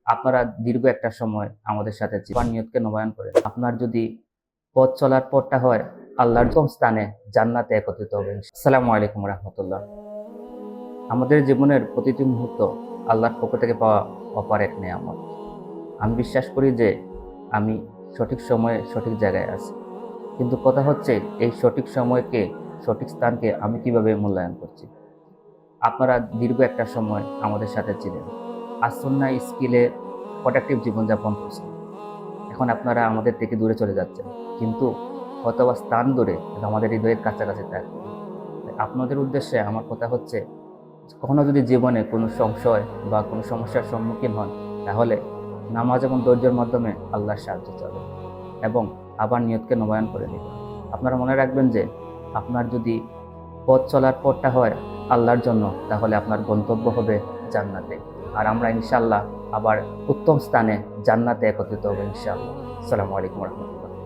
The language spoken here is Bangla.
আপনারা দীর্ঘ একটা সময় আমাদের সাথে জীবন নিয়তকে নবায়ন করেন। আপনার যদি পথ চলার পথটা হয় আল্লাহর স্থানে জান্নাতে একত্রিত হবেন। আসসালামু আলাইকুম রহমতুল্লাহ। আমাদের জীবনের প্রতিটি মুহূর্ত আল্লাহর পক্ষ থেকে পাওয়া অপার এক নেয়ামত। আমি বিশ্বাস করি যে আমি সঠিক সময়ে সঠিক জায়গায় আছি, কিন্তু কথা হচ্ছে এই সঠিক সময়কে, সঠিক স্থানকে আমি কিভাবে মূল্যায়ন করছি। আপনারা দীর্ঘ একটা সময় আমাদের সাথে ছিলেন, আসন্না স্কিলে প্রোডাক্টিভ জীবনযাপন করছেন। এখন আপনারা আমাদের থেকে দূরে চলে যাচ্ছেন, কিন্তু অথবা স্থান দূরে আমাদের হৃদয়ের কাছাকাছি থাকবে। আপনাদের উদ্দেশ্যে আমার কথা হচ্ছে, কখনো যদি জীবনে কোনো সংশয় বা কোনো সমস্যার সম্মুখীন হন, তাহলে নামাজ এবং ধৈর্যের মাধ্যমে আল্লাহর সাহায্য চাবে এবং আবার নিয়তকে নবায়ন করে নেবেন। আপনারা মনে রাখবেন যে আপনার যদি পথ চলার পথটা হয় আল্লাহর জন্য, তাহলে আপনার গন্তব্য হবে জান্নাতে। আর আমরা ইনশাআল্লাহ আবার উত্তম স্থানে জান্নাতে একত্রিত হবো ইনশাআল্লাহ। আসসালামু আলাইকুম রহমতুল্লাহ।